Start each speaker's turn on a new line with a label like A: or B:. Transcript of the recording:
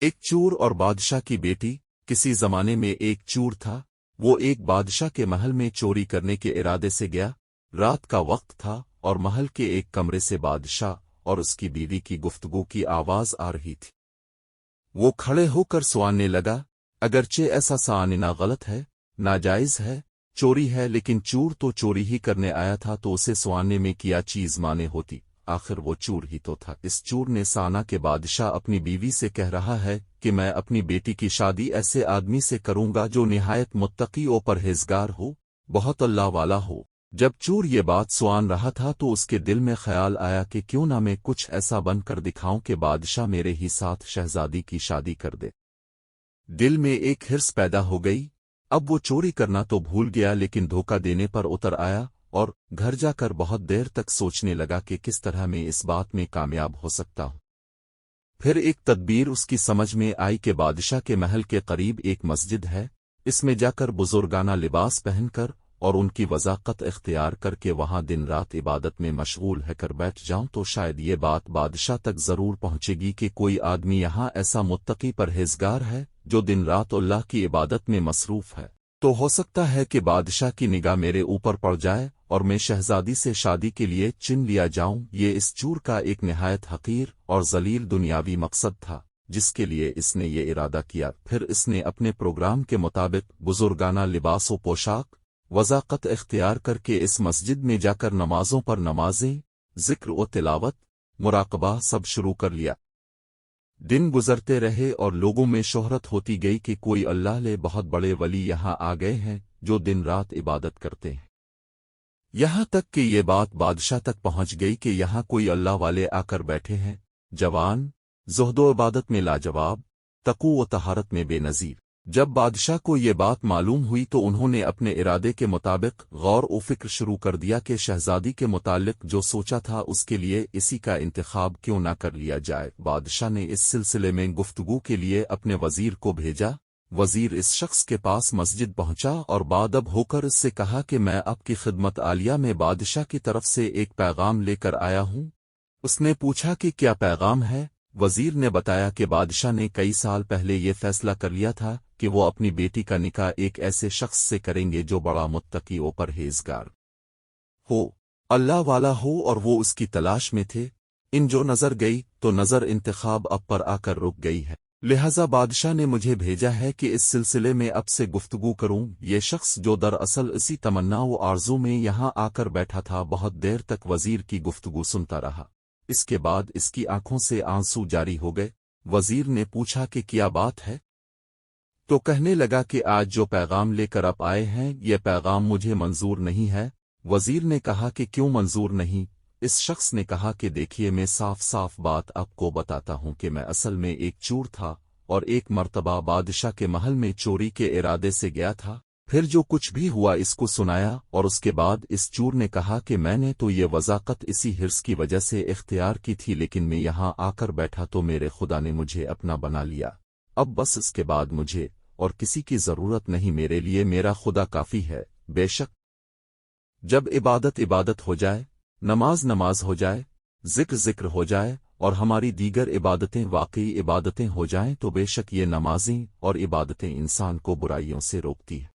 A: ایک چور اور بادشاہ کی بیٹی۔ کسی زمانے میں ایک چور تھا، وہ ایک بادشاہ کے محل میں چوری کرنے کے ارادے سے گیا۔ رات کا وقت تھا اور محل کے ایک کمرے سے بادشاہ اور اس کی بیوی کی گفتگو کی آواز آ رہی تھی۔ وہ کھڑے ہو کر سواننے لگا، اگرچہ ایسا سواننا غلط ہے، ناجائز ہے، چوری ہے، لیکن چور تو چوری ہی کرنے آیا تھا، تو اسے سواننے میں کیا چیز مانے ہوتی، آخر وہ چور ہی تو تھا۔ اس چور نے سانا کہ بادشاہ اپنی بیوی سے کہہ رہا ہے کہ میں اپنی بیٹی کی شادی ایسے آدمی سے کروں گا جو نہایت متقی و پرہیزگار ہو، بہت اللہ والا ہو۔ جب چور یہ بات سوان رہا تھا تو اس کے دل میں خیال آیا کہ کیوں نہ میں کچھ ایسا بن کر دکھاؤں کہ بادشاہ میرے ہی ساتھ شہزادی کی شادی کر دے۔ دل میں ایک حرص پیدا ہو گئی۔ اب وہ چوری کرنا تو بھول گیا، لیکن دھوکہ دینے پر اتر آیا اور گھر جا کر بہت دیر تک سوچنے لگا کہ کس طرح میں اس بات میں کامیاب ہو سکتا ہوں۔ پھر ایک تدبیر اس کی سمجھ میں آئی کہ بادشاہ کے محل کے قریب ایک مسجد ہے، اس میں جا کر بزرگانہ لباس پہن کر اور ان کی وضاقت اختیار کر کے وہاں دن رات عبادت میں مشغول ہے کر بیٹھ جاؤں تو شاید یہ بات بادشاہ تک ضرور پہنچے گی کہ کوئی آدمی یہاں ایسا متقی پرہیزگار ہے جو دن رات اللہ کی عبادت میں مصروف ہے، تو ہو سکتا ہے کہ بادشاہ کی نگاہ میرے اوپر پڑ جائے اور میں شہزادی سے شادی کے لیے چن لیا جاؤں۔ یہ اس چور کا ایک نہایت حقیر اور ذلیل دنیاوی مقصد تھا جس کے لیے اس نے یہ ارادہ کیا۔ پھر اس نے اپنے پروگرام کے مطابق بزرگانہ لباس و پوشاک، وضاقت اختیار کر کے اس مسجد میں جا کر نمازوں پر نمازیں، ذکر و تلاوت، مراقبہ سب شروع کر لیا۔ دن گزرتے رہے اور لوگوں میں شہرت ہوتی گئی کہ کوئی اللہ لے بہت بڑے ولی یہاں آ گئے ہیں جو دن رات عبادت کرتے ہیں۔ یہاں تک کہ یہ بات بادشاہ تک پہنچ گئی کہ یہاں کوئی اللہ والے آ کر بیٹھے ہیں، جوان، زہد و عبادت میں لاجواب، تقوی و طہارت میں بے نظیر۔ جب بادشاہ کو یہ بات معلوم ہوئی تو انہوں نے اپنے ارادے کے مطابق غور و فکر شروع کر دیا کہ شہزادی کے متعلق جو سوچا تھا اس کے لیے اسی کا انتخاب کیوں نہ کر لیا جائے۔ بادشاہ نے اس سلسلے میں گفتگو کے لیے اپنے وزیر کو بھیجا۔ وزیر اس شخص کے پاس مسجد پہنچا اور بادب ہو کر اس سے کہا کہ میں آپ کی خدمت عالیہ میں بادشاہ کی طرف سے ایک پیغام لے کر آیا ہوں۔ اس نے پوچھا کہ کیا پیغام ہے؟ وزیر نے بتایا کہ بادشاہ نے کئی سال پہلے یہ فیصلہ کر لیا تھا کہ وہ اپنی بیٹی کا نکاح ایک ایسے شخص سے کریں گے جو بڑا متقی و پرہیزگار ہو، اللہ والا ہو، اور وہ اس کی تلاش میں تھے۔ ان جو نظر گئی تو نظر انتخاب اب پر آ کر رک گئی ہے، لہذا بادشاہ نے مجھے بھیجا ہے کہ اس سلسلے میں اب سے گفتگو کروں۔ یہ شخص جو دراصل اسی تمنا و آرزو میں یہاں آ کر بیٹھا تھا بہت دیر تک وزیر کی گفتگو سنتا رہا۔ اس کے بعد اس کی آنکھوں سے آنسو جاری ہو گئے۔ وزیر نے پوچھا کہ کیا بات ہے؟ تو کہنے لگا کہ آج جو پیغام لے کر آپ آئے ہیں یہ پیغام مجھے منظور نہیں ہے۔ وزیر نے کہا کہ کیوں منظور نہیں؟ اس شخص نے کہا کہ دیکھیے میں صاف صاف بات آپ کو بتاتا ہوں کہ میں اصل میں ایک چور تھا اور ایک مرتبہ بادشاہ کے محل میں چوری کے ارادے سے گیا تھا۔ پھر جو کچھ بھی ہوا اس کو سنایا اور اس کے بعد اس چور نے کہا کہ میں نے تو یہ وضاقت اسی حرص کی وجہ سے اختیار کی تھی، لیکن میں یہاں آ کر بیٹھا تو میرے خدا نے مجھے اپنا بنا لیا، اب بس اس کے بعد مجھے اور کسی کی ضرورت نہیں، میرے لیے میرا خدا کافی ہے۔ بے شک جب عبادت ہو جائے، نماز ہو جائے، ذکر ہو جائے اور ہماری دیگر عبادتیں واقعی عبادتیں ہو جائیں تو بے شک یہ نمازیں اور عبادتیں انسان کو برائیوں سے روکتی ہیں۔